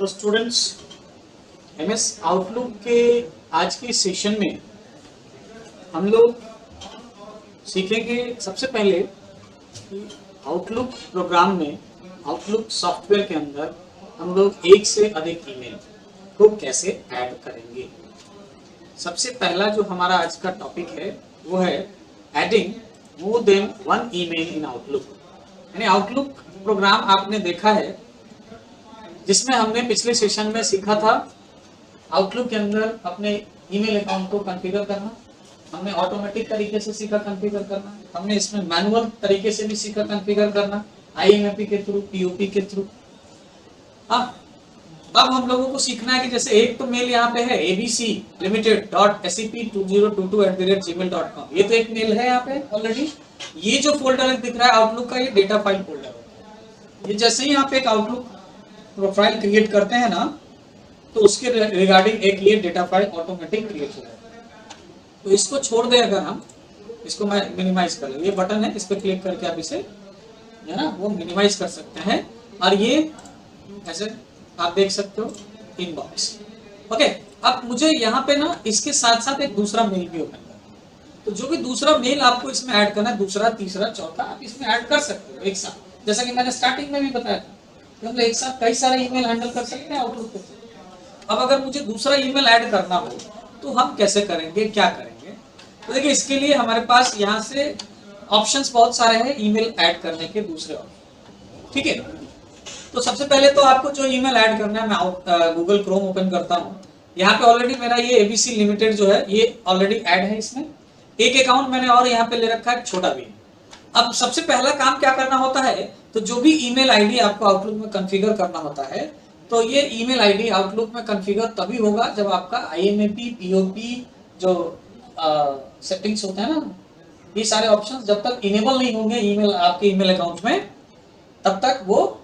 Hello students, MS outlook के आज के सेशन में हम लोग सीखेंगे सबसे पहले कि आउटलुक प्रोग्राम में, आउटलुक सॉफ्टवेयर के अंदर हम लोग एक से अधिक ईमेल को कैसे ऐड करेंगे। सबसे पहला जो हमारा आज का टॉपिक है वो है adding more than one email in outlook. यानी आउटलुक प्रोग्राम आपने देखा है जिसमें हमने पिछले सेशन में सीखा था आउटलुक के अंदर अपने ईमेल अकाउंट को कॉन्फ़िगर करना। हमने ऑटोमेटिक तरीके से सीखा कॉन्फ़िगर करना, हमने इसमें मैनुअल तरीके से भी सीखा कॉन्फ़िगर करना, IMAP के थ्रू, POP के थ्रू। अब हम लोगों को सीखना है कि जैसे एक तो मेल यहाँ पे है abclimited.sep2022@gmail.com। ये तो एक मेल है यहाँ पे ऑलरेडी। ये जो फोल्डर दिख रहा है आउटलुक का, ये डेटा फाइल फोल्डर है। ये जैसे ही यहाँ पे एक आउटलुक प्रोफाइल क्रिएट करते हैं ना, तो उसके रिगार्डिंग एक ये डेटा फाइल ऑटोमेटिक क्रिएट हो जाएगा। तो इसको छोड़ दे, अगर हम इसको मैं मिनिमाइज कर लूँ, ये बटन है, इस पर क्लिक करके आप इसे है ना वो मिनिमाइज कर सकते हैं। और ये ऐसे आप देख सकते हो इनबॉक्स। ओके, अब मुझे यहाँ पे ना इसके साथ साथ एक दूसरा मेल भी ओपन करना है। तो जो भी दूसरा मेल आपको इसमें ऐड करना है, दूसरा, तीसरा, चौथा, आप इसमें ऐड कर सकते हो एक साथ। जैसा कि मैंने स्टार्टिंग में भी बताया था, हम एक साथ कई सारे ईमेल हैंडल कर सकते हैं आउटलुक पे। अब अगर मुझे दूसरा ईमेल ऐड करना हो तो हम कैसे करेंगे, क्या करेंगे? तो देखिए, इसके लिए हमारे पास यहाँ से ऑप्शंस बहुत सारे हैं ईमेल ऐड करने के दूसरे ऑप्शन। ठीक है, तो सबसे पहले तो आपको जो ईमेल ऐड करना है, मैं गूगल क्रोम ओपन करता हूँ। यहाँ पे ऑलरेडी मेरा ये ABC लिमिटेड जो है ये ऑलरेडी ऐड है। इसमें एक अकाउंट मैंने और यहाँ पे ले रखा है, छोटा भी। अब सबसे पहला काम क्या करना होता है, तो जो भी ईमेल आईडी आपको आउटलुक में कॉन्फ़िगर करना होता है, तो ये ईमेल आईडी आउटलुक में कॉन्फ़िगर तभी होगा जब आपका IMAP, POP जो सेटिंग्स होते हैं ना, ये सारे ऑप्शंस जब तक इनेबल नहीं होंगे ईमेल आपके ईमेल अकाउंट में, तब तक वो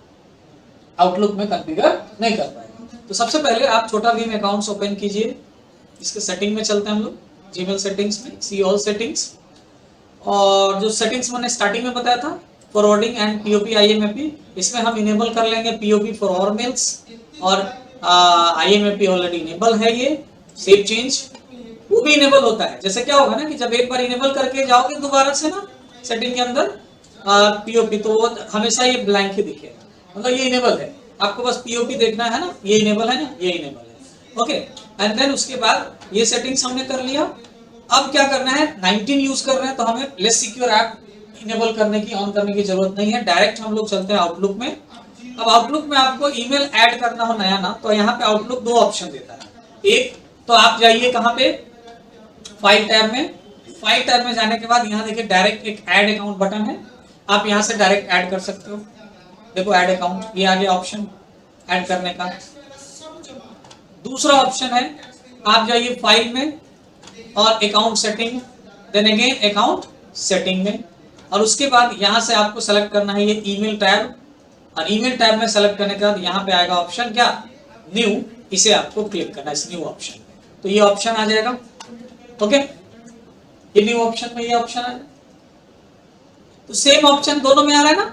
आउटलुक में कॉन्फ़िगर नहीं कर पाएगा। तो सबसे पहले आप छोटा भीम अकाउंट्स ओपन कीजिए। इसके सेटिंग में चलते हैं हम लोग, जीमेल सेटिंग्स में, सी ऑल सेटिंग्स। और जो सेटिंग्स मैंने स्टार्टिंग में बताया था, फॉरवर्डिंग एंड POP IMAP, इसमें हम इनेबल कर लेंगे POP फॉर ऑल मेल्स। और IMAP ऑलरेडी इनेबल है। ये सेव चेंज वो भी इनेबल होता है। जैसे क्या होगा ना कि जब एक बार इनेबल करके जाओगे दोबारा से ना सेटिंग के अंदर POP, तो हमेशा ये ब्लैंक ही दिखेगा, मतलब ये इनेबल है। आपको बस POP देखना है ना, ये इनेबल है ना, ये इनेबल है। ओके, एंड देन उसके बाद ये सेटिंग्स हमने कर लिया। अब क्या करना है, 19 यूज कर रहे हैं तो हमें लेस सिक्योर ऐप इनेबल करने की, ऑन करने की जरूरत नहीं है। डायरेक्ट हम लोग चलते हैं आउटलुक में। अब आउटलुक में आपको ईमेल ऐड करना हो नया ना, तो यहाँ पे आउटलुक दो ऑप्शन देता है। एक तो आप जाइए कहाँ पे, फाइल टैब में। फाइल टैब में जाने के बाद यहाँ देखिए डायरेक्ट एक ऐड अकाउंट बटन है, आप यहाँ से डायरेक्ट ऐड कर सकते हो। देखो ऐड अकाउंट, ये आ गया ऑप्शन ऐड करने का। दूसरा ऑप्शन है, आप जाइए फाइल में और account setting, then again account setting में, और उसके बाद यहाँ से आपको सेलेक्ट करना है ये ईमेल टैब। और ईमेल टैब में सेलेक्ट करने के बाद यहाँ पे आएगा ऑप्शन क्या, न्यू। इसे आपको क्लिक करना है, इस न्यू ऑप्शन। तो ये ऑप्शन आ जाएगा। ओके, ये न्यू ऑप्शन में ये ऑप्शन आ जाएगा। तो सेम ऑप्शन दोनों में आ रहा है ना,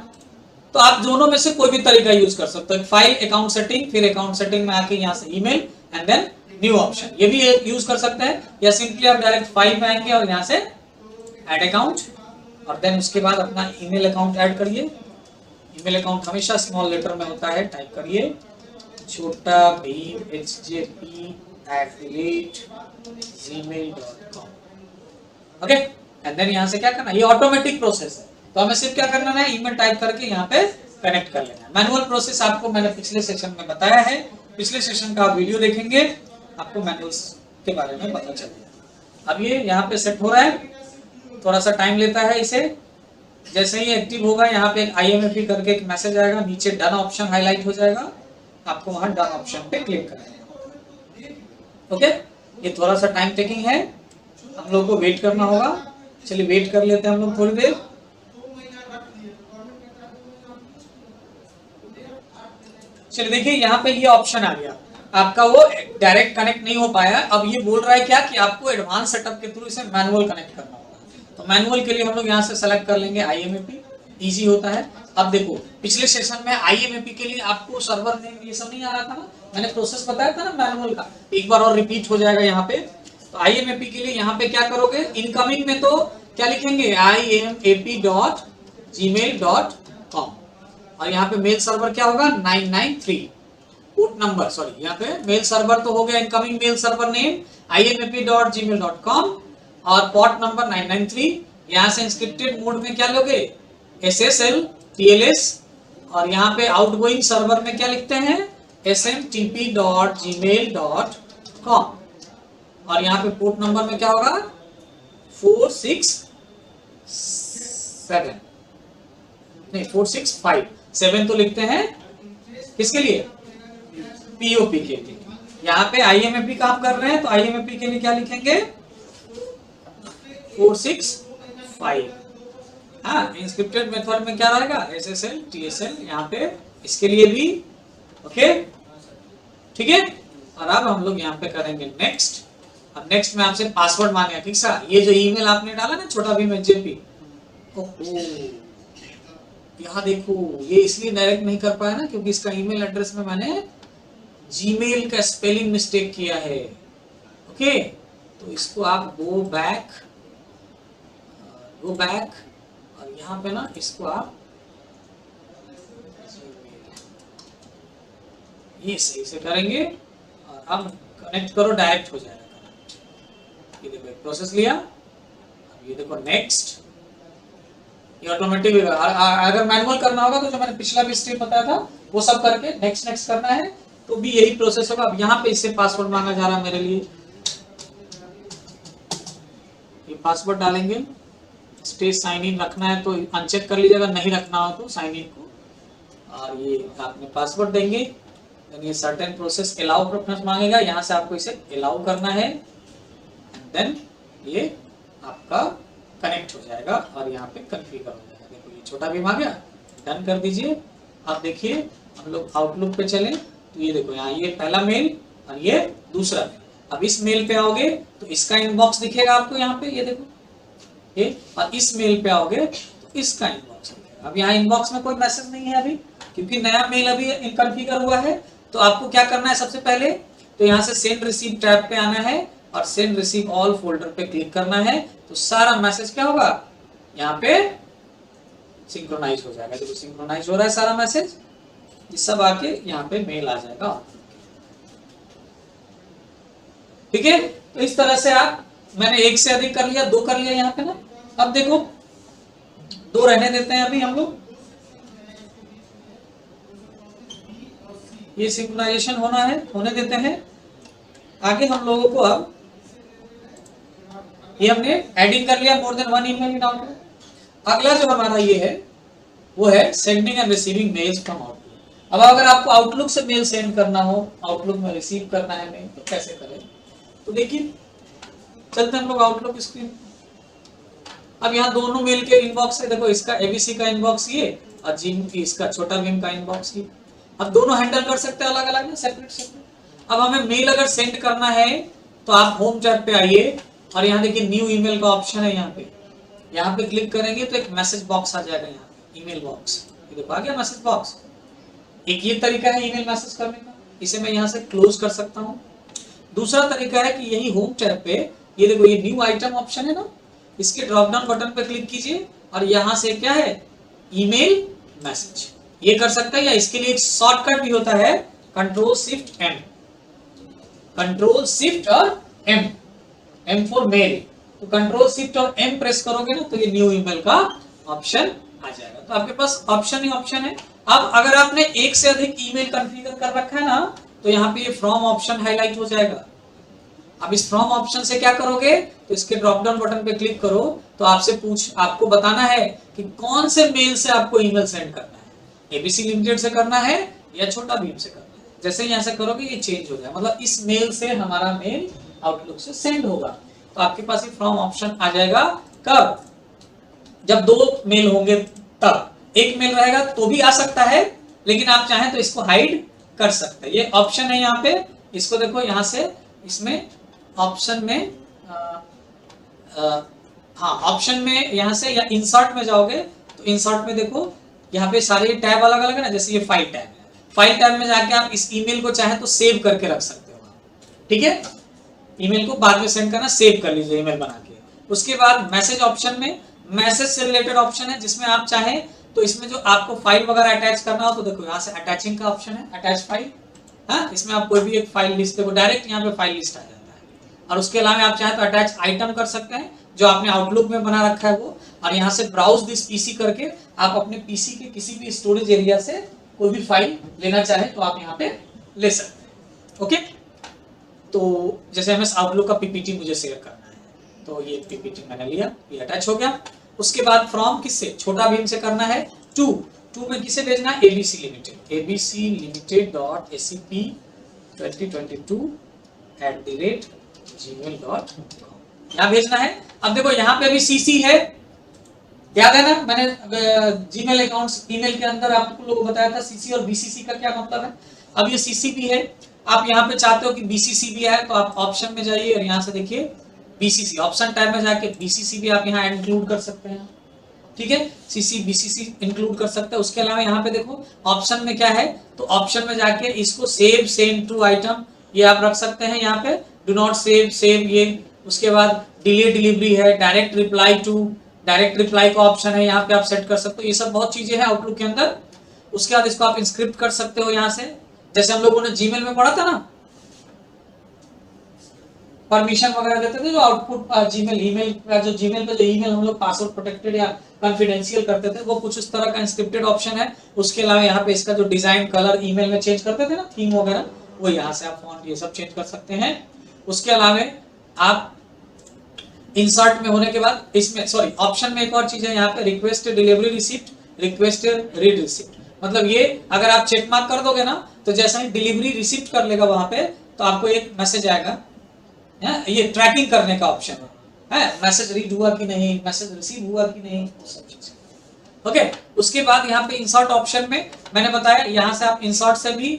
तो आप दोनों में से कोई भी तरीका यूज कर सकते हो। फाइल, अकाउंट सेटिंग, फिर अकाउंट सेटिंग में आके यहाँ से email and then new option, ये भी यूज कर सकते हैं। या सिंपली आप डायरेक्ट फाइल में आएंगे और यहाँ से ऐड अकाउंट, और देन उसके बाद अपना ईमेल अकाउंट ऐड करिए। ईमेल अकाउंट हमेशा स्मॉल लेटर में होता है, टाइप करिए छोटा Bhim HJP@gmail.com। Okay, and then यहाँ से क्या करना है, ये ऑटोमेटिक प्रोसेस है, तो हमें सिर्फ क्या करना है, ईमेल टाइप करके यहाँ पे कनेक्ट कर लेना है। मैनुअल प्रोसेस आपको मैंने पिछले सेशन में बताया है, पिछले सेशन का आप वीडियो देखेंगे, आपको मैनुअल्स के बारे में पता चलेगा। अब ये यहाँ पे सेट हो रहा है, थोड़ा सा टाइम लेता है इसे। जैसे ही एक्टिव होगा, यहाँ पे एक IMAP करके एक मैसेज आएगा, नीचे डन ऑप्शन हाईलाइट हो जाएगा, आपको वहां डन ऑप्शन पे क्लिक करना है। ओके, ये थोड़ा सा टाइम टेकिंग है, हम लोग को वेट करना होगा। चलिए वेट कर लेते हैं हम लोग थोड़ी देर। चलिए देखिए, यहाँ पे ये ऑप्शन आ गया, आपका वो डायरेक्ट कनेक्ट नहीं हो पाया। अब ये बोल रहा है क्या कि आपको एडवांस सेटअप के थ्रू इसे मैनुअल कनेक्ट करना होगा। तो मैनुअल के लिए हम लोग यहाँ से सेलेक्ट कर लेंगे IMAP, इजी होता है। अब देखो, पिछले सेशन में IMAP के लिए आपको सर्वर नेम ये सब नहीं आ रहा था ना, मैंने प्रोसेस बताया था ना मैनुअल का, एक बार और रिपीट हो जाएगा यहाँ पे। तो IMAP के लिए यहाँ पे क्या करोगे, इनकमिंग में तो क्या लिखेंगे imap.gmail.com, और यहाँ पे मेल सर्वर क्या होगा 993, पोर्ट नंबर सॉरी यहाँ पे मेल सर्वर तो हो गया, incoming mail server name imap.gmail.com और पोर्ट नंबर 993। यहाँ से इंस्क्रिप्टेड मोड में क्या लोगे SSL TLS, और यहाँ पे आउटगोइंग सर्वर में क्या लिखते हैं smtp.gmail.com, और यहाँ पे पोर्ट नंबर में क्या होगा 467 नहीं 465, 7 तो लिखते हैं किसके लिए POP के लिए। यहाँ पे IMAP काम कर रहे हैं तो IMAP के लिए क्या लिखेंगे 465। हाँ, इंस्क्रिप्टेड मेथड में क्या रहेगा SSL TSL, यहाँ पे इसके लिए भी ओके, ठीक है। और अब हम लोग यहाँ पे करेंगे नेक्स्ट। अब नेक्स्ट में आपसे पासवर्ड मांगेगा, ठीक सा। ये जो ईमेल आपने डाला ना छोटा भीम JP, यहाँ देखो ये इसलिए डायरेक्ट नहीं कर पाया ना क्योंकि इसका ईमेल एड्रेस में मैंने जीमेल का स्पेलिंग मिस्टेक किया है। ओके, तो इसको आप गो बैक और यहाँ पे ना इसको आप ये सही से करेंगे और अब कनेक्ट करो, डायरेक्ट हो जाएगा कनेक्ट। ये देखो एक प्रोसेस लिया, अब ये देखो नेक्स्ट, ये ऑटोमेटिक। अगर मैनुअल करना होगा तो जो मैंने पिछला भी स्टेप बताया था वो सब करके नेक्स्ट नेक्स्ट करना है, तो भी यही प्रोसेस होगा। अब यहाँ पे इससे पासवर्ड मांगा जा रहा है मेरे लिए, ये पासवर्ड डालेंगे। स्टेज साइन इन रखना है तो अनचेक कर लीजिएगा, नहीं रखना हो तो साइन इन को, और ये आपने पासवर्ड देंगे। ये सर्टेन प्रोसेस अलाउ प्रेफरेंस मांगेगा, यहाँ से आपको इसे अलाउ करना है, एंड देन ये आपका कनेक्ट हो जाएगा और यहाँ पे कॉन्फ़िगर हो जाएगा। देखो ये छोटा भीम आ गया, डन कर दीजिए। आप देखिए हम लोग आउटलुक पे चलें तो ये देखो यहाँ ये पहला मेल और ये दूसरा मेल। अब इस मेल पे आओगे तो इसका इनबॉक्स दिखेगा आपको यहाँ पे, ये देखो ये, और इस मेल पे आओगे तो इसका इनबॉक्स दिखेगा। अब यहाँ इनबॉक्स में कोई मैसेज नहीं है अभी क्योंकि नया मेल अभी कॉन्फ़िगर हुआ है। तो आपको क्या करना है, सबसे पहले तो यहाँ से सेंड रिसीव टैब पे आना है और सेंड रिसीव ऑल फोल्डर पे क्लिक करना है, तो सारा मैसेज क्या होगा यहाँ पे सिंक्रोनाइज हो जाएगा। देखो सिंक्रोनाइज हो रहा है सारा मैसेज, ये सब आके यहाँ पे मेल आ जाएगा, ठीक है। तो इस तरह से आप, मैंने एक से अधिक कर लिया, 2 कर लिया यहाँ पे ना। अब देखो 2 रहने देते हैं अभी हम लोग, ये सिंक्रोनाइजेशन होना है, होने देते हैं। आगे हम लोगों को अब ये हमने एडिंग कर लिया more than 1 email in Outlook. अगला जो हमारा ये है वो है sending and receiving mails from Outlook. अब अगर आपको आउटलुक से मेल सेंड करना हो, आउटलुक में रिसीव करना है मेल, तो कैसे करें, तो देखिए चलते हम लोग आउटलुक स्क्रीन। अब यहाँ दोनों मेल के इनबॉक्स है, देखो इसका ABC का इनबॉक्स ये और जिम की इसका छोटा भीम का इनबॉक्स ये। अब दोनों हैंडल कर सकते हैं अलग अलग ना, सेपरेट सेपरेट। अब हमें मेल अगर सेंड करना है तो आप होम टैब पे आइए और यहाँ देखिए न्यू ईमेल का ऑप्शन है, यहाँ पे क्लिक करेंगे तो एक मैसेज बॉक्स आ जाएगा, यहाँ पे ईमेल बॉक्स, ये देखो आ गया मैसेज बॉक्स। एक ये तरीका है ईमेल मैसेज करने का, इसे मैं यहाँ से क्लोज कर सकता हूँ। दूसरा तरीका है कि यही होम टैब पे ये देखो ये न्यू आइटम ऑप्शन है ना, इसके ड्रॉप डाउन बटन पे क्लिक कीजिए और यहाँ से क्या है ईमेल मैसेज, ये कर सकते हैं। या इसके लिए एक शॉर्टकट भी होता है control shift M, control shift और एम फॉर मेल। तो कंट्रोल शिफ्ट और एम प्रेस करोगे ना तो ये न्यू ईमेल का ऑप्शन आ जाएगा। तो आपके पास ऑप्शन ही ऑप्शन है। अब अगर आपने एक से अधिक ईमेल कॉन्फ़िगर कर रखा है ना तो यहाँ पे ये फ्रॉम ऑप्शन हाईलाइट हो जाएगा। अब इस फ्रॉम ऑप्शन से क्या करोगे, तो इसके ड्रॉप डाउन बटन पे क्लिक करो तो आपको बताना है कि कौन से मेल से आपको ईमेल सेंड करना है, ABC लिमिटेड से करना है या छोटा भीम से करना है। जैसे यहाँ से करोगे ये चेंज हो जाएगा, मतलब इस मेल से हमारा मेल आउटलुक से सेंड होगा। तो आपके पास ये फ्रॉम ऑप्शन आ जाएगा कब, जब 2 मेल होंगे तब। एक मेल रहेगा तो भी आ सकता है, लेकिन आप चाहें तो इसको हाइड कर सकते हैं। ये ऑप्शन है यहाँ पे, इसको देखो यहाँ से, इसमें ऑप्शन में हाँ ऑप्शन में यहाँ से या इंसर्ट में जाओगे तो इंसर्ट में देखो यहाँ पे सारे टैब अलग अलग है ना, जैसे ये फाइल टैब है, फाइल टैब में जाके आप इस ईमेल को चाहे तो सेव करके रख सकते हो, ठीक है। ईमेल को बाद में सेंड करना, सेव कर लीजिए ईमेल बना के। उसके बाद मैसेज ऑप्शन में मैसेज से रिलेटेड ऑप्शन है, जिसमें आप चाहे तो इसमें जो आपको फाइल वगैरह अटैच करना हो तो देखो यहाँ से अटैचिंग का ऑप्शन है, अटैच फाइल। हाँ, इसमें आप कोई भी एक फाइल लिस्ट, देखो डायरेक्ट यहाँ पे फाइल लिस्ट आ जाता है। और उसके अलावा आप चाहे तो अटैच आइटम कर सकते हैं जो आपने आउटलुक में बना रखा है वो, और यहाँ से ब्राउज दिस पीसी करके आप अपने पीसी के किसी भी स्टोरेज एरिया से कोई भी फाइल लेना चाहे तो आप यहाँ पे ले सकते हैं। ओके, तो जैसे एमएस आउटलुक का पीपीटी मुझे शेयर करना है तो ये पीपीटी मैंने लिया, ये अटैच हो गया। उसके बाद फ्रॉम किससे, छोटा भीम से करना है टू में किसे भेजना है, ABC limited, ABC limited dot ACP 2022@gmail.com यहाँ भेजना है। अब देखो यहाँ पे भी सीसी है, याद है ना, मैंने जीमेल अकाउंट ईमेल के अंदर आपको लोगों को बताया था सीसी और बीसीसी का क्या मतलब है। अब ये सीसी भी है, आप यहाँ पे चाहते हो कि बीसीसी भी है तो आप ऑप्शन में जाइए और यहाँ से देखिए बीसीसी, ऑप्शन टैब में जाके बीसीसी भी आप यहाँ इंक्लूड कर सकते हैं, ठीक है। सीसी बीसीसी इंक्लूड कर सकते हैं। उसके अलावा यहाँ पे देखो ऑप्शन में क्या है, तो ऑप्शन में जाके इसको सेव सेंड टू आइटम ये आप रख सकते हैं यहाँ पे, डू नॉट सेव सेव ये। उसके बाद डिले डिलीवरी है, direct reply to, direct reply का ऑप्शन है, यहाँ पे आप सेट कर सकते हो। ये सब बहुत चीजें हैं आउटलुक के अंदर। उसके बाद इसको आप इंस्क्रिप्ट कर सकते हो यहाँ से, जैसे हम लोगों ने जीमेल में पढ़ा था ना, परमिशन वगैरह देते थे जो आउटपुट जीमेल ईमेल का, जो जीमेल पे जो ईमेल हम लोग पासवर्ड प्रोटेक्टेड या कॉन्फिडेंशियल करते थे, वो कुछ इस तरह का इंस्क्रिप्टेड ऑप्शन है। उसके अलावा यहाँ पे इसका जो डिजाइन कलर ईमेल में चेंज करते थे ना, थीम वगैरह, वो यहाँ से आप फॉन्ट ये सब चेंज कर सकते हैं। उसके अलावा आप इंसर्ट में होने के बाद इसमें सॉरी ऑप्शन में एक और चीज है यहाँ पे, requested delivery receipt, requested read receipt. मतलब ये अगर आप चेक मार्क कर दोगे ना तो जैसा ही डिलीवरी रिसिप्ट कर लेगा वहां पे तो आपको एक मैसेज आएगा, ये ट्रैकिंग करने का ऑप्शन है, मैसेज रीड हुआ कि नहीं, मैसेज रिसीव हुआ कि नहीं, वो सब चीजें। ओके, उसके बाद यहाँ पे इंसर्ट ऑप्शन में मैंने बताया यहाँ से आप इंसर्ट से भी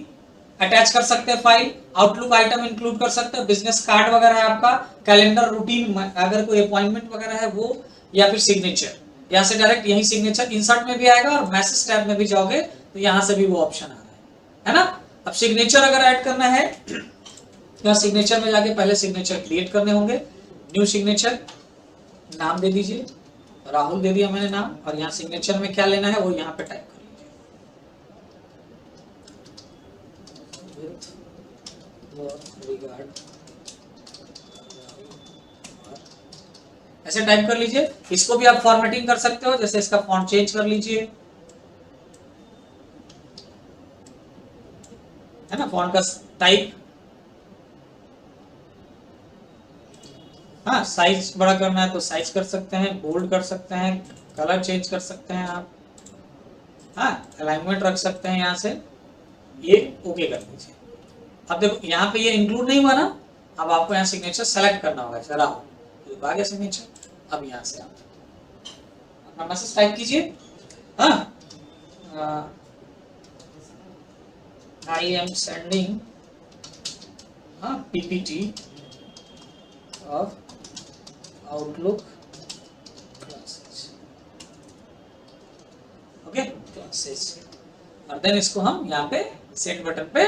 अटैच कर सकते हैं फाइल, आउटलुक आइटम इंक्लूड कर सकते हैं, बिजनेस कार्ड वगैरह है आपका, कैलेंडर रूटीन, अगर कोई अपॉइंटमेंट वगैरह है वो, या फिर सिग्नेचर, यहाँ से डायरेक्ट यही सिग्नेचर इंसर्ट में भी आएगा और मैसेज टैब में भी जाओगे तो यहाँ से भी वो ऑप्शन आ रहा है ना। अब सिग्नेचर अगर ऐड करना है यहाँ सिग्नेचर में जाके पहले सिग्नेचर क्रिएट करने होंगे, न्यू सिग्नेचर, नाम दे दीजिए, राहुल दे दिया मैंने नाम, और यहाँ सिग्नेचर में क्या लेना है वो यहाँ पे टाइप कर लीजिए, ऐसे टाइप कर लीजिए। इसको भी आप फॉर्मेटिंग कर सकते हो, जैसे इसका फॉन्ट चेंज कर लीजिए, है ना, फॉन्ट का टाइप, हाँ, साइज बड़ा करना है तो साइज कर सकते हैं, बोल्ड कर सकते हैं, कलर चेंज कर सकते हैं आप, हाँ, अलाइनमेंट रख सकते हैं यहाँ से, ये ओके कर दीजिए। अब देखो यहाँ पे ये इंक्लूड नहीं हुआ ना, अब आपको यहाँ सिग्नेचर सेलेक्ट करना होगा, चला आ गया सिग्नेचर। अब यहाँ से आप अपना मैसेज टाइप कीजिए, हाँ, I am sending PPT of outlook classes, okay, classes, और देन इसको हम यहाँ पे सेंड बटन पे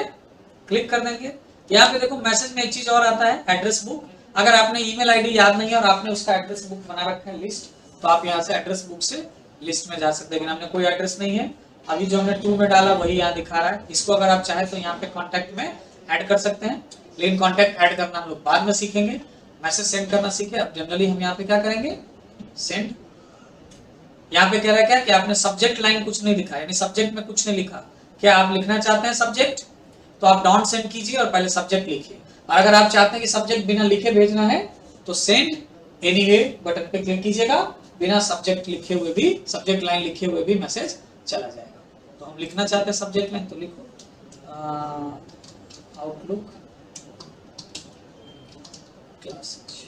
क्लिक कर देंगे। यहाँ पे देखो मैसेज में एक चीज और आता है, एड्रेस बुक। अगर आपने ईमेल आईडी याद नहीं है और आपने उसका एड्रेस बुक बना रखा है लिस्ट, तो आप यहाँ से एड्रेस बुक से लिस्ट में जा सकते हैं, लेकिन हमने कोई एड्रेस नहीं है, अभी जो हमने 2 में डाला वही यहाँ दिखा रहा है। इसको अगर आप चाहे तो यहाँ पे कॉन्टेक्ट में ऐड कर सकते हैं, लेकिन कॉन्टेक्ट ऐड करना हम लोग बाद में सीखेंगे, मैसेज सेंड करना सीखे। अब जनरली हम यहाँ पे क्या करेंगे, सेंड। यहाँ पे कह रहा है क्या कि आपने सब्जेक्ट लाइन कुछ नहीं लिखा, यानी सब्जेक्ट में कुछ नहीं लिखा। क्या आप लिखना चाहते हैं सब्जेक्ट, तो आप डॉट सेंड कीजिए और पहले सब्जेक्ट लिखिए। और अगर आप चाहते हैं कि सब्जेक्ट बिना लिखे भेजना है तो सेंड एनीवे बटन पे क्लिक कीजिएगा, बिना सब्जेक्ट लिखे हुए भी, सब्जेक्ट लाइन लिखे हुए भी मैसेज चला जाएगा। तो हम लिखना चाहते हैं सब्जेक्ट लाइन, तो लिखो Outlook classes,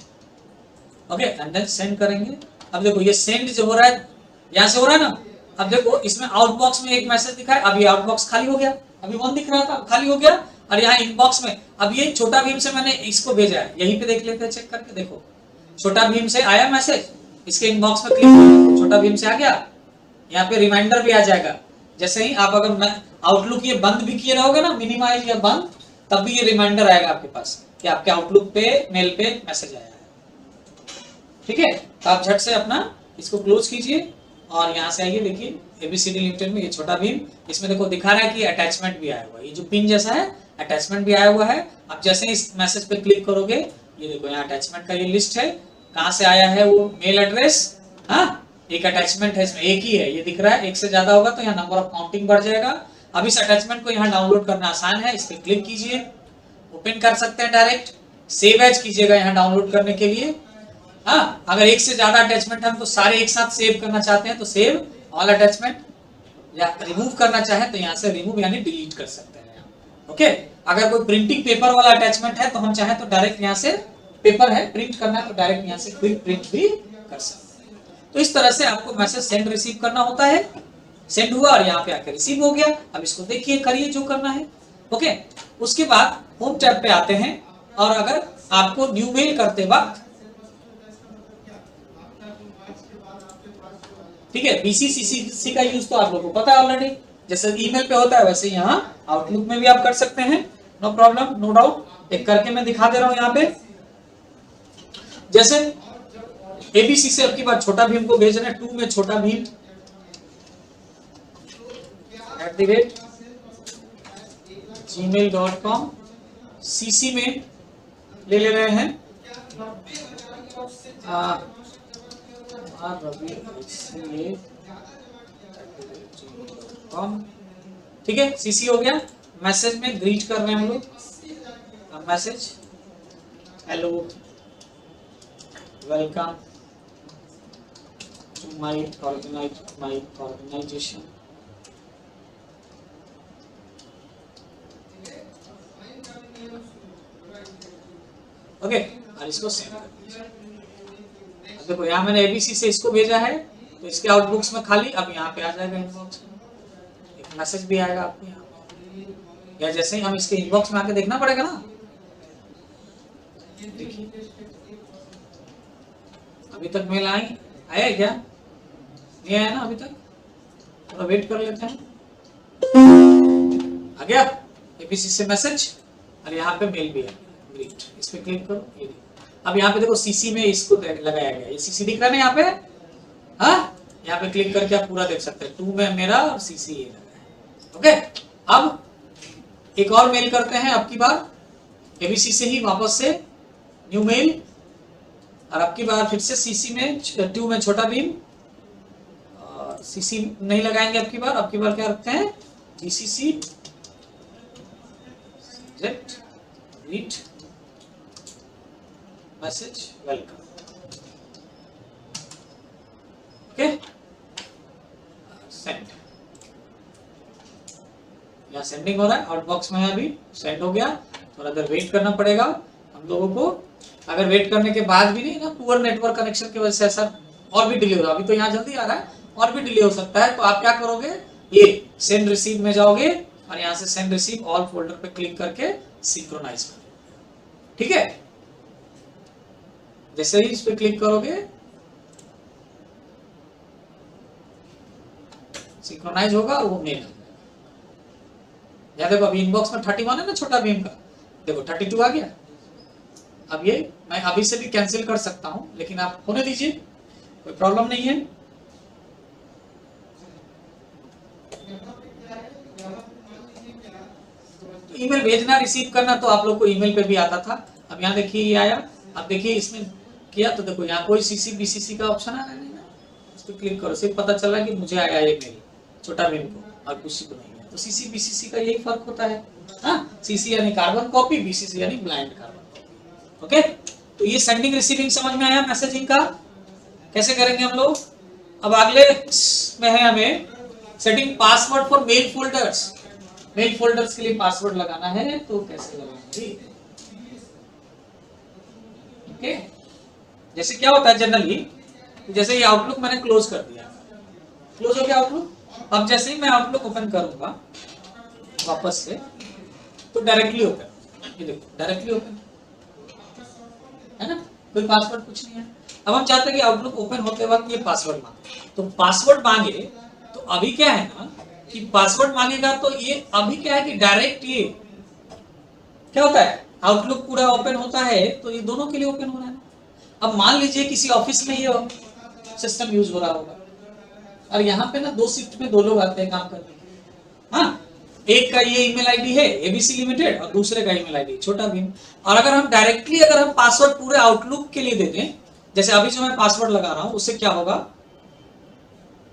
okay, and then send करेंगे। अब देखो ये सेंड जो हो रहा है यहाँ से हो रहा है ना, अब देखो इसमें आउटबॉक्स में एक मैसेज दिखा है, अब ये आउटबॉक्स खाली हो गया, अभी 1 दिख रहा था खाली हो गया, और यहाँ इनबॉक्स में अब ये छोटा भीम से मैंने इसको भेजा है, यहीं पे देख लेते हैं, चेक करके देखो, छोटा भीम से आया मैसेज, इसके इनबॉक्स में क्लिक, छोटा भीम से आ गया, यहाँ पे रिमाइंडर भी आ जाएगा। जैसे ही आप अगर आउटलुक ये बंद भी किए रहोगे ना, मिनिमाइज या बंद, तब भी ये रिमाइंडर आएगा आपके पास कि आपके आउटलुक पे मेल पे मैसेज आया है। ठीक है, तो आप झट से अपना इसको क्लोज कीजिए और यहाँ से आइए, देखिए ABCD लिमिटेड में ये छोटा भीम, इसमें देखो दिखा रहा है कि अटैचमेंट भी आया हुआ है, ये जो पिन जैसा है अटैचमेंट भी आया हुआ है। अब जैसे ही इस मैसेज पे क्लिक करोगे, ये देखो यहाँ अटैचमेंट का ये लिस्ट है, कहाँ से आया है वो मेल एड्रेस। हाँ, एक अटैचमेंट है, इसमें एक ही है, ये दिख रहा है, एक से ज्यादा होगा तो यहाँ नंबर ऑफ काउंटिंग बढ़ जाएगा। अब इस अटैचमेंट को यहाँ डाउनलोड करना आसान है, इस पर क्लिक कीजिए, ओपन कर सकते हैं डायरेक्ट, सेव एज कीजिएगा यहाँ डाउनलोड करने के लिए। हाँ, अगर एक से ज्यादा अटैचमेंट हम तो सारे एक साथ सेव करना चाहते हैं तो सेव ऑल अटैचमेंट, या रिमूव करना चाहे तो यहाँ से रिमूव यानी डिलीट कर सकते हैं। ओके, अगर कोई प्रिंटिंग पेपर वाला अटैचमेंट है तो हम चाहे तो डायरेक्ट यहाँ से, पेपर है प्रिंट करना है तो डायरेक्ट यहाँ से क्विक प्रिंट भी कर सकते हैं। तो इस तरह से आपको मैसेज सेंड रिसीव करना होता है। सेंड हुआ और यहाँ पे आकर रिसीव हो गया। अब इसको देखिए, करिए जो करना है। ओके, उसके बाद होम टैब पे आते हैं और अगर आपको न्यू मेल करते वक्त, ठीक है, BCCC का यूज तो आप लोगों को पता है ऑलरेडी, जैसे ईमेल पे होता है वैसे यहाँ आउटलुक में भी आप कर सकते हैं, नो प्रॉब्लम, नो डाउट। एक करके मैं दिखा दे रहा हूँ यहाँ पे। जैसे ABC से अब की बार छोटा भीम को भेजना है, 2 में छोटा भीम @gmail.com, CC में ले रहे हैं ठीक है, CC हो गया। मैसेज में ग्रीट कर रहे हैं हम लोग, message hello welcome to my organisation. Okay, और इसको सेंड कर दीजिए। देखो यहाँ मैंने ABC से इसको भेजा है तो इसके आउटबुक्स में खाली, अब यहाँ पे आ जाएगा इनबॉक्स में, एक मैसेज भी आएगा आपको यहाँ पे, या जैसे ही हम इसके इनबॉक्स में आके देखना पड़ेगा ना। देखिए अभी तक मेल आया है क्या? नहीं आया ना अभी तक, थोड़ा वेट कर लेते हैं। आ गया ABC से मैसेज और यहाँ पे मेल भी है, ग्रीट, इस पे क्लिक करो। ये अब यहाँ पे देखो CC में इसको लगाया गया, ये CC दिख रहा है ना यहाँ पे। हाँ, यहाँ पे क्लिक करके आप पूरा देख सकते हैं, 2 में मेरा और CC ये लगा है। ओके, अब एक और मेल करते हैं, अब की बार ABC से ही वापस से न्यू मेल, और अब की बार फिर से CC में 2 में छोटा भीम, और CC नहीं लगाएंगे अब की बार क्या रखते हैं, GCC greet message welcome. Okay, send, यहाँ सेंडिंग हो रहा है, आउटबॉक्स में अभी सेंड हो गया। थोड़ा देर वेट करना पड़ेगा हम लोगों को। अगर वेट करने के बाद भी नहीं ना, पुअर नेटवर्क कनेक्शन की वजह से ऐसा और भी डिले हो रहा है, अभी तो यहाँ जल्दी आ रहा है, और भी डिले हो सकता है। तो आप क्या करोगे, ये सेंड रिसीव में जाओगे और यहाँ से सेंड रिसीव ऑल फोल्डर पे क्लिक करके सिंक्रोनाइज कर, ठीक है। जैसे ही इस पे क्लिक करोगे सिंक्रोनाइज होगा और वो मेल। देखो अभी इनबॉक्स में 31 है ना छोटा भीम का, देखो 32 आ गया। अब ये मैं अभी से भी कैंसिल कर सकता हूं, लेकिन आप होने दीजिए, कोई प्रॉब्लम नहीं है। तो ईमेल भेजना रिसीव करना तो आप लोग को ईमेल पे भी आता था। अब यहाँ देखिए ये आया, अब देखिए इसमें किया तो देखो यहाँ कोई CC BCC का ऑप्शन आ रहा है ना, इस पर क्लिक करो, सिर्फ पता चला कि मुझे आया ये मेल छोटा भीम को और किसी को नहीं है। तो CC BCC का यही फर्क होता है। हाँ, CC यानी कार्बन कॉपी, BCC यानी ब्लाइंड कार्बन कॉपी। ओके, तो ये सेंडिंग रिसीविंग समझ में आया मैसेजिंग का, कैसे करेंगे हम लोग। अब अगले में है हमें setting password for mail folders. Mail folders के लिए पासवर्ड लगाना है, तो कैसे लगाएंगे। ओके, जैसे क्या होता है जनरली, जैसे ये आउटलुक मैंने क्लोज कर दिया, क्लोज हो गया आउटलुक। अब जैसे ही मैं आउटलुक ओपन करूंगा वापस से, तो डायरेक्टली ओपन, ये देखो डायरेक्टली ओपन है ना, कोई पासवर्ड कुछ नहीं है। अब हम चाहते हैं कि आउटलुक ओपन होते वक्त ये पासवर्ड मांगे, तो पासवर्ड मांगे तो अभी क्या है ना, कि पासवर्ड मांगेगा तो ये अभी क्या है कि डायरेक्ट ये क्या होता है, आउटलुक पूरा ओपन होता है तो ये दोनों के लिए ओपन हो रहा है ना। अब मान लीजिए किसी ऑफिस में ये सिस्टम यूज हो रहा होगा और यहाँ पे ना 2 शिफ्ट में 2 लोग आते हैं काम करने, हाँ, एक का ये ईमेल आईडी है एबीसी लिमिटेड और दूसरे का ईमेल आईडी छोटा भीम। और अगर हम डायरेक्टली अगर हम पासवर्ड पूरे आउटलुक के लिए दे दें, जैसे अभी जो मैं पासवर्ड लगा रहा हूं, उससे क्या होगा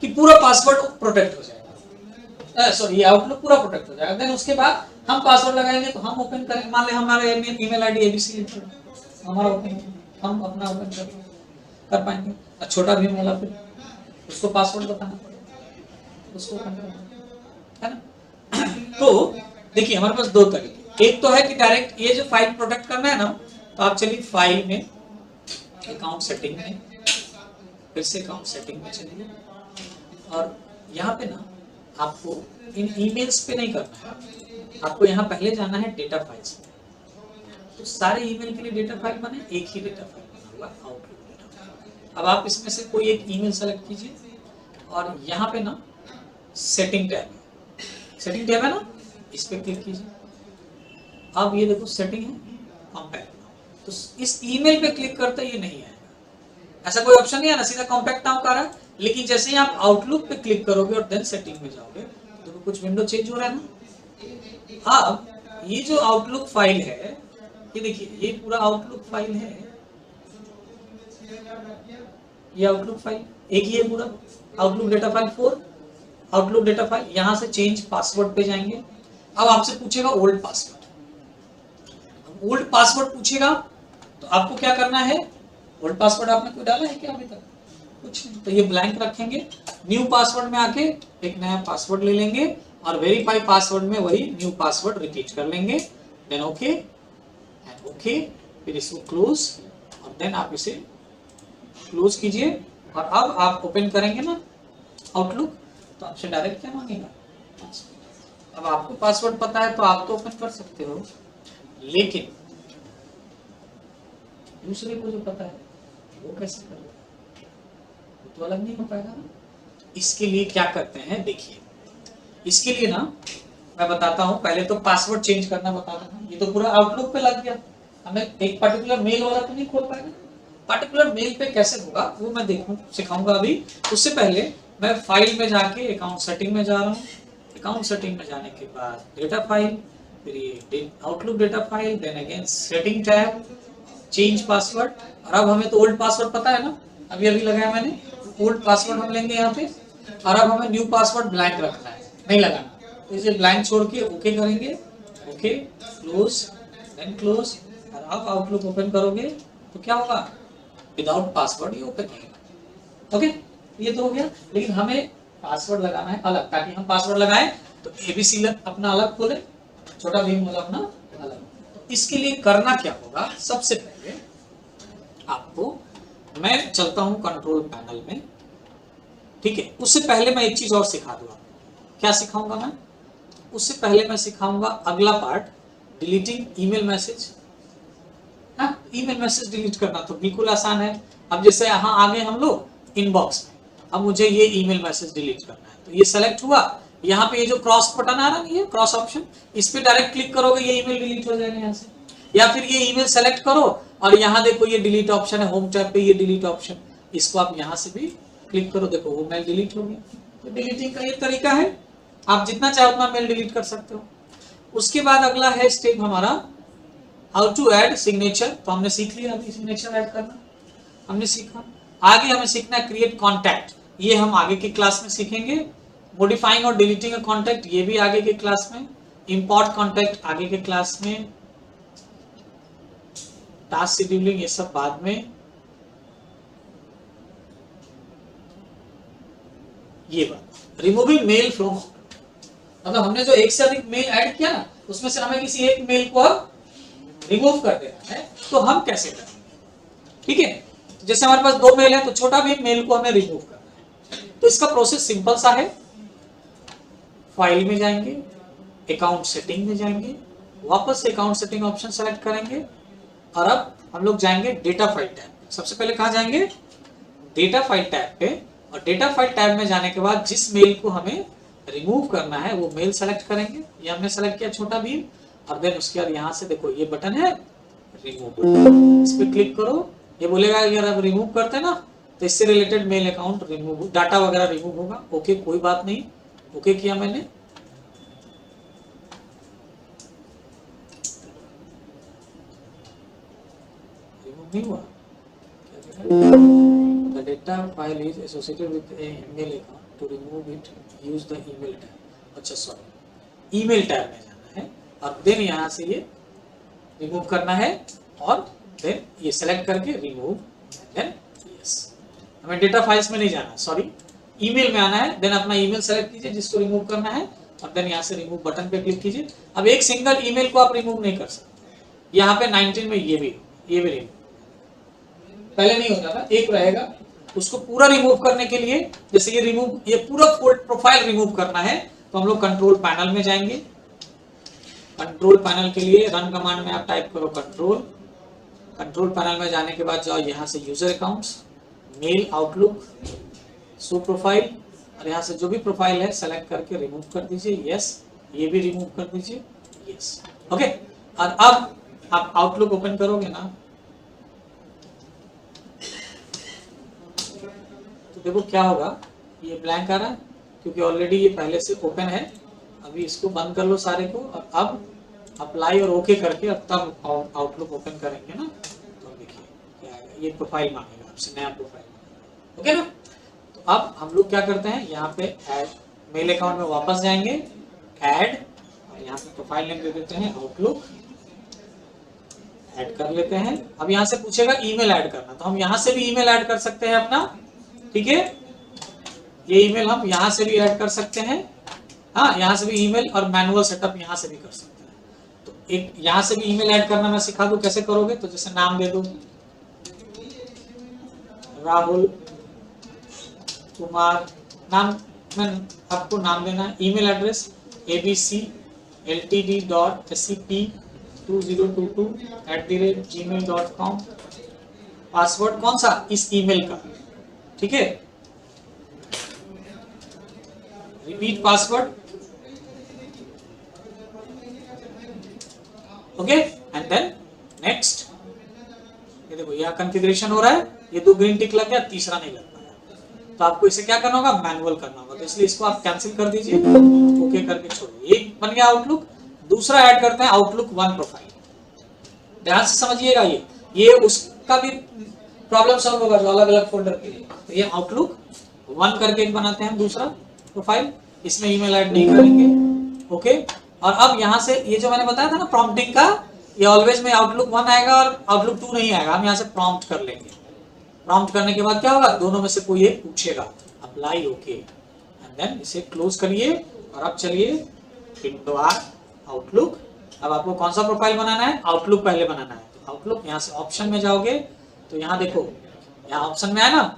कि पूरा पासवर्ड प्रोटेक्ट हो जाएगा, सॉरी आउटलुक पूरा प्रोटेक्ट हो जाएगा। देन उसके बाद हम पासवर्ड लगाएंगे तो हम ओपन करेंगे, मान लें हमारा ईमेल आईडी एबीसी लिमिटेड, हमारा ओपन, हम अपना ओपन कर पाएंगे। और छोटा भीम वाला फिर उसको पासवर्ड बताना पड़ेगा, उसको ओपन करना है ना। तो देखिए हमारे पास 2 तरीके, एक तो है कि डायरेक्ट ये जो फाइल प्रोटेक्ट करना है ना, तो आप चलिए फाइल में, अकाउंट सेटिंग में, फिर से अकाउंट सेटिंग में चलिए और यहाँ पे ना आपको इन ईमेल्स पे नहीं करना है, आपको यहाँ पहले जाना है डेटा फाइल्स में। तो सारे ईमेल के लिए डेटा फाइल बने, एक ही डेटा फाइल बना हुआ आउटलुक डेटा फाइल। अब आप इसमें से कोई एक ईमेल सेलेक्ट कीजिए और यहाँ पे ना सेटिंग टैब है ना, इस पे क्लिक कीजिए। अब ये देखो सेटिंग है कॉम्पैक्ट, तो इस ईमेल पे क्लिक करते ये नहीं आएगा, ऐसा कोई ऑप्शन नहीं है ना, सीधा कॉम्पैक्ट नाउ का रहा है। लेकिन जैसे ही आप आउटलुक पे क्लिक करोगे और देन सेटिंग में जाओगे तो कुछ विंडो चेंज हो रहा है ना। अब ये जो आउटलुक फाइल है, ये देखिए ये पूरा आउटलुक फाइल है, ये आउटलुक फाइल एक ही है पूरा, outlook data file 4, outlook data file. यहां से चेंज पासवर्ड पे जाएंगे। अब आपसे पूछेगा ओल्ड पासवर्ड, ओल्ड पासवर्ड पूछेगा तो आपको क्या करना है, ओल्ड पासवर्ड आपने कोई डाला है क्या अभी तक, कुछ नहीं, तो ये ब्लैंक रखेंगे। न्यू पासवर्ड में आके एक नया पासवर्ड ले लेंगे और वेरीफाई पासवर्ड में वही न्यू पासवर्ड रिपीट कर लेंगे, देन ओके एंड ओके, फिर इसको क्लोज और देन आप इसे क्लोज कीजिए। और अब आप ओपन करेंगे ना आउटलुक, तो आपसे डायरेक्ट क्या मांगेगा, अब आपको पासवर्ड पता है तो आप तो ओपन कर सकते हो, लेकिन दूसरे को जो पता है वो कैसे करेगा, तो अलग नहीं हो पाएगा ना। इसके लिए क्या करते हैं देखिए, इसके लिए ना मैं बताता हूं, पहले तो पासवर्ड चेंज करना बताता हूं। ये तो पूरा आउटलुक पे लग गया, हमें एक पर्टिकुलर मेल वाला तो नहीं खोल पाएगा, पर्टिकुलर मेल पे कैसे होगा वो मैं सिखाऊंगा अभी। उससे पहले मैं फाइल में जाके अकाउंट सेटिंग में जा रहा हूँ। अकाउंट सेटिंग में जाने के बाद डेटा फाइल, फिर ये Outlook data file, then again setting tab, change password. और अब हमें तो ओल्ड पासवर्ड पता है ना, अभी लगाया मैंने, ओल्ड पासवर्ड हम लेंगे यहाँ पे। और अब हमें न्यू पासवर्ड ब्लैंक रखना है, नहीं लगाना, तो इसे ब्लैंक छोड़ के ओके करेंगे, ओके क्लोज, देन क्लोज। और अब आउटलुक ओपन करोगे तो क्या होगा, विदाउट पासवर्ड ये ओपन होगा। ओके, ये तो हो गया। लेकिन हमें पासवर्ड लगाना है अलग, ताकि हम पासवर्ड लगाएं तो एबीसी अपना अलग खोले, छोटा भीम वाला अपना अलग। तो इसके लिए करना क्या होगा, सबसे पहले आपको, मैं चलता हूं कंट्रोल पैनल में, ठीक है। उससे पहले मैं एक चीज और सिखा दूंगा, क्या सिखाऊंगा मैं, उससे पहले मैं सिखाऊंगा अगला part, deleting email message. Email message delete करना तो बिल्कुल आसान है। अब जैसे यहाँ आ गए हम लोग इनबॉक्स में, अब मुझे ये ईमेल मैसेज डिलीट करना है, तो ये सेलेक्ट हुआ, यहाँ पे ये जो क्रॉस बटन आ रहा है, ये क्रॉस ऑप्शन, इस पे डायरेक्ट क्लिक करोगे ये ईमेल डिलीट हो जाएगा यहाँ से। या फिर ये ईमेल सेलेक्ट करो और यहाँ देखो ये डिलीट ऑप्शन है, होम टैब पे ये डिलीट ऑप्शन, इसको आप यहाँ से भी क्लिक करो, देखो वो मेल डिलीट हो गया। तो डिलीटिंग का ये तरीका है, आप जितना चाहे उतना मेल डिलीट कर सकते हो। उसके बाद अगला है स्टेप हमारा, हाउ टू ऐड सिग्नेचर। तो हमने सीख लिया अभी सिग्नेचर ऐड करना, हमने सीखा। आगे हमें सीखना है क्रिएट कॉन्टैक्ट, ये हम आगे की क्लास में सीखेंगे। मॉडिफाइंग और डिलीटिंग अ कॉन्टैक्ट, ये भी आगे के क्लास में। इंपोर्ट कॉन्टैक्ट आगे के क्लास में। टास्क शेड्यूलिंग ये सब बाद में। ये बात रिमूविंग मेल फ्रॉम, मतलब हमने जो एक से अधिक मेल ऐड किया ना, उसमें से हमें किसी एक मेल को अब रिमूव कर देना है, तो हम कैसे करेंगे, ठीक है। जैसे हमारे पास 2 मेल है तो छोटा भी मेल को हमें रिमूव करना है। तो इसका प्रोसेस सिंपल सा है, फाइल में जाएंगे, अकाउंट सेटिंग में जाएंगे, वापस से अकाउंट सेटिंग ऑप्शन सेलेक्ट करेंगे और अब हम लोग जाएंगे डेटा फाइल टैब। सबसे पहले कहां जाएंगे, डेटा फाइल टैब पे। और डेटा फाइल टैब में जाने के बाद जिस मेल को हमें रिमूव करना है वो मेल सेलेक्ट करेंगे, ये हमने सेलेक्ट किया छोटा भीम, और देन उसके बाद यहाँ से देखो ये बटन है रिमूव बटन, इस पे क्लिक करो, ये बोलेगा अगर आप रिमूव करते हैं ना तो इससे related mail account remove, data वगैरह रिमूव होगा। ओके कोई बात नहीं, ओके किया मैंने। रिमूव नहीं हुआ, the data file is associated with a email account, to remove it use the email tag। अच्छा सॉरी, ईमेल टैब में जाना है और देन यहाँ से ये रिमूव करना है और देन ये सेलेक्ट करके रिमूव, देन यस। हमें डेटा फाइल्स में नहीं जाना, सॉरी ईमेल में आना है, देन अपना ईमेल सेलेक्ट कीजिए जिसको रिमूव करना है और देन यहाँ से रिमूव बटन पे क्लिक कीजिए। अब एक सिंगल ईमेल को आप रिमूव नहीं कर सकते, यहाँ पे 19 में ये भी रिमूव, पहले नहीं होता था, एक रहेगा, उसको पूरा रिमूव करने के लिए जैसे ये रिमूव, ये पूरा प्रोफाइल रिमूव करना है तो हम लोग कंट्रोल पैनल में जाएंगे। कंट्रोल पैनल के लिए रन कमांड में आप टाइप करो कंट्रोल, कंट्रोल पैनल में जाने के बाद जाओ यहाँ से user accounts, mail, Outlook, show profile, और यहाँ से जो भी प्रोफाइल है सेलेक्ट करके रिमूव कर दीजिए, यस। ये भी रिमूव कर दीजिए, यस, ओके। और अब आप आउटलुक ओपन करोगे ना तो देखो क्या होगा, ये ब्लैंक आ रहा है क्योंकि ऑलरेडी ये पहले से ओपन है। अभी इसको बंद कर लो सारे को, और अब अप्लाई और ओके करके अब तब आउटलुक ओपन करेंगे ना तो देखिए क्या आएगा, ये प्रोफाइल मांगेगा आपसे, नया प्रोफाइल, ओके ना। तो अब हम लोग क्या करते हैं, यहाँ पे ऐड मेल अकाउंट में वापस जाएंगे, ऐड, और यहाँ पे प्रोफाइल नेम दे देते हैं आउटलुक, ऐड कर लेते हैं। अब यहाँ से पूछेगा ईमेल ऐड करना, तो हम यहाँ से भी ईमेल ऐड कर सकते हैं अपना, ठीक है, ये ईमेल हम यहाँ से भी ऐड कर सकते हैं, हाँ यहाँ से भी ईमेल, और मैनुअल सेटअप यहाँ से भी कर सकते हैं। तो एक यहाँ से भी ईमेल ऐड करना मैं सिखा दूं कैसे करोगे, तो जैसे नाम दे दो राहुल कुमार, नाम में आपको नाम देना है, ईमेल एड्रेस abcltd.scp2022@gmail.com, पासवर्ड कौन सा, इस ईमेल का, ठीक है, repeat password, okay, and then next. ये देखो यह कॉन्फ़िगरेशन हो रहा है, ये 2 ग्रीन टिक लग गया, तीसरा नहीं लग पाया, तो आपको इसे क्या करना होगा, मैनुअल करना होगा, तो इसलिए इसको आप कैंसिल कर दीजिए, ओके करके छोड़िए। एक बन गया आउटलुक, दूसरा ऐड करते हैं आउटलुक 1 प्रोफाइल। ध्यान से समझिएगा, ये उसका भी प्रॉब्लम सॉल्व होगा जो अलग अलग फोल्डर के लिए। तो ये आउटलुक 1 करके एक बनाते हैं हम दूसरा प्रोफाइल, इसमें ईमेल ऐड नहीं करेंगे, ओके। और अब यहाँ से ये जो मैंने बताया था ना प्रॉम्प्टिंग का, ये ऑलवेज में आउटलुक 1 आएगा और आउटलुक 2 नहीं आएगा, हम यहाँ से प्रॉम्प्ट कर लेंगे। प्रॉम्प्ट करने के बाद क्या होगा, दोनों में से कोई एक पूछेगा, अप्लाई ओके, एंड देन इसे क्लोज करिए। और अब चलिए विंडो आउटलुक, अब आपको कौन सा प्रोफाइल बनाना है, आउटलुक पहले बनाना है, तो आउटलुक यहाँ से ऑप्शन में जाओगे तो यहाँ देखो, यहाँ ऑप्शन में है ना,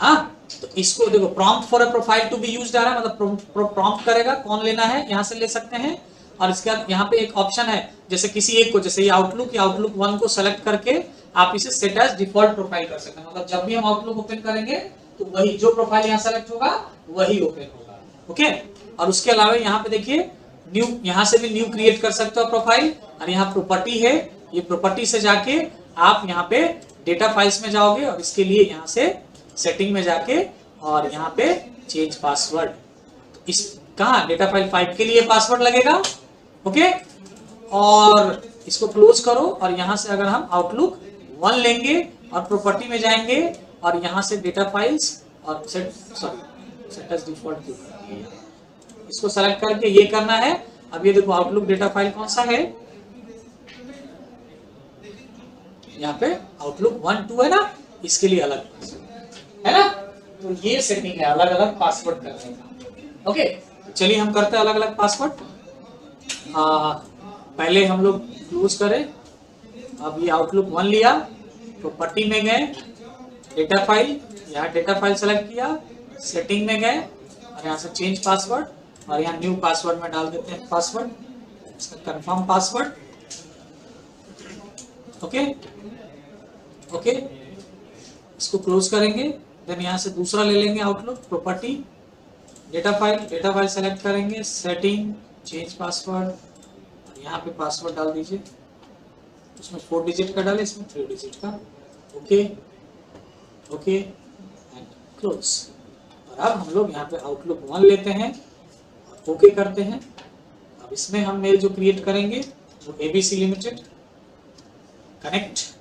हाँ, तो इसको देखो prompt for a profile to be used आ रहा है, मतलब प्रॉम्प्ट करेगा कौन लेना है, यहाँ से ले सकते हैं। और इसके बाद यहाँ पे एक ऑप्शन है, जैसे किसी एक को, जैसे ये आउटलुक या आउटलुक 1 को सेलेक्ट करके आप इसे सेट एज डिफॉल्ट प्रोफाइल कर सकते हैं, मतलब जब भी हम आउटलुक ओपन करेंगे तो वही जो प्रोफाइल यहाँ सेलेक्ट होगा वही ओपन होगा, ओके। और उसके अलावा यहाँ पे देखिए न्यू, यहाँ से भी न्यू क्रिएट कर सकते हो प्रोफाइल, और यहाँ प्रॉपर्टी है, ये प्रॉपर्टी से जाके आप यहाँ पे डेटा फाइल्स में जाओगे और इसके लिए यहाँ से सेटिंग में जाके और यहाँ पे चेंज पासवर्ड, इस कहाँ डेटा फाइल 5 के लिए पासवर्ड लगेगा, ओके। और इसको क्लोज करो और यहाँ से अगर हम आउटलुक 1 लेंगे और प्रॉपर्टी में जाएंगे और यहाँ से डेटा फाइल्स और सेट एज डिफॉल्ट, इसको सेलेक्ट करके ये करना है। अब ये देखो आउटलुक डेटा फाइल कौन सा है, यहाँ पे आउटलुक 1, 2 है ना, इसके लिए अलग है ना, तो ये सेटिंग है अलग अलग पासवर्ड करने का, ओके। चलिए हम करते हैं अलग अलग पासवर्ड। पहले हम लोग क्लोज करें, अब ये आउटलुक 1 लिया, प्रॉपर्टी में गए, डेटा फाइल, यहाँ डेटा फाइल सेलेक्ट किया, सेटिंग में गए और यहाँ से चेंज पासवर्ड, और यहाँ न्यू पासवर्ड में डाल देते हैं पासवर्ड, इसका कंफर्म पासवर्ड, ओके ओके। इसको क्लोज करेंगे, देन यहाँ से दूसरा ले लेंगे outlook property, data file select करेंगे, सेटिंग, चेंज पासवर्ड, यहाँ पे पासवर्ड डाल दीजिए, उसमें 4 डिजिट का डाले, इसमें 3 डिजिट का, ओके ओके एंड क्लोज। और अब हम लोग यहाँ पे आउटलुक 1 लेते हैं, ओके करते हैं। अब इसमें हम मेल जो क्रिएट करेंगे वो एबीसी लिमिटेड, कनेक्ट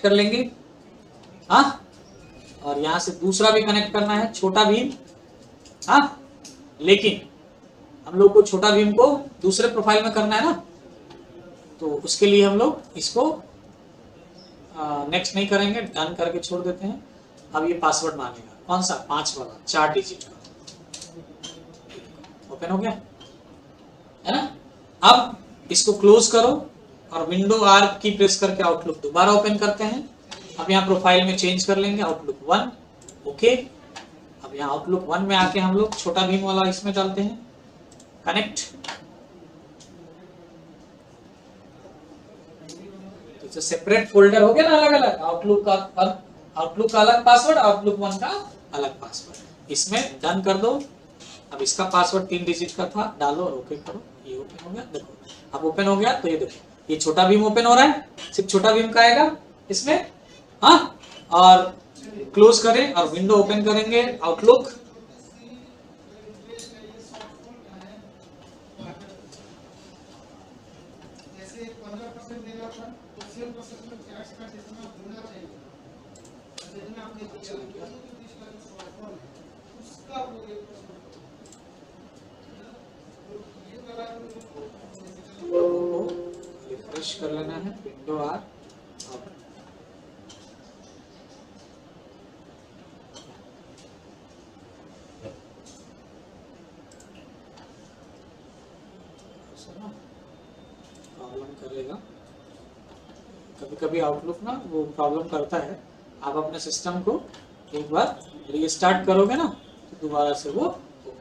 कर लेंगे, हाँ। और यहाँ से दूसरा भी कनेक्ट करना है, छोटा भीम, हाँ। लेकिन हम लोग को छोटा भीम को दूसरे प्रोफाइल में करना है ना, तो उसके लिए हम लोग इसको नेक्स्ट नहीं करेंगे, डन करके छोड़ देते हैं। अब ये पासवर्ड मांगेगा, कौन सा? 5 वाला, 4 डिजिट का। ओपन हो गया है ना। अब इसको क्लोज करो और विंडो आर की प्रेस करके आउटलुक दोबारा ओपन करते हैं। अब यहाँ प्रोफाइल में चेंज कर लेंगे, आउटलुक 1, ओके। अब यहाँ आउटलुक 1 में आके हम लोग छोटा भीम वाला इसमें डालते हैं, कनेक्ट। तो सेपरेट फोल्डर हो गया ना, अलग अलग। आउटलुक का अलग पासवर्ड, आउटलुक 1 का अलग पासवर्ड। इसमें डन कर दो। अब इसका पासवर्ड 3 डिजिट का था, डालो और ओके करो। ये ओपन हो गया, देखो अब ओपन हो गया। तो ये देखो, ये छोटा भीम ओपन हो रहा है, सिर्फ छोटा भीम का आएगा इसमें, हाँ। और क्लोज करें और विंडो ओपन करेंगे, आउटलुक। रिफ्रेश कर लेना है, विंडो आर, प्रॉब्लम करेगा कभी कभी आउटलुक ना, वो प्रॉब्लम करता है। आप अपने सिस्टम को एक बार रीस्टार्ट करोगे ना, तो दोबारा से वो ओपन।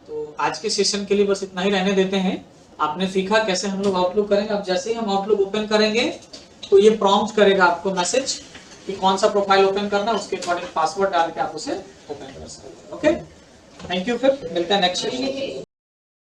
तो आज के सेशन के लिए बस इतना ही रहने देते हैं। आपने सीखा कैसे हम लोग आउटलुक करेंगे। अब जैसे ही हम आउटलुक ओपन करेंगे तो ये प्रॉम्प्ट करेगा आपको मैसेज कि कौन सा प्रोफाइल ओपन करना, उसके अकॉर्डिंग पासवर्ड डाल के आप उसे ओपन कर सकते हैं। Okay, thank you. फिर मिलते हैं नेक्स्ट सेशन।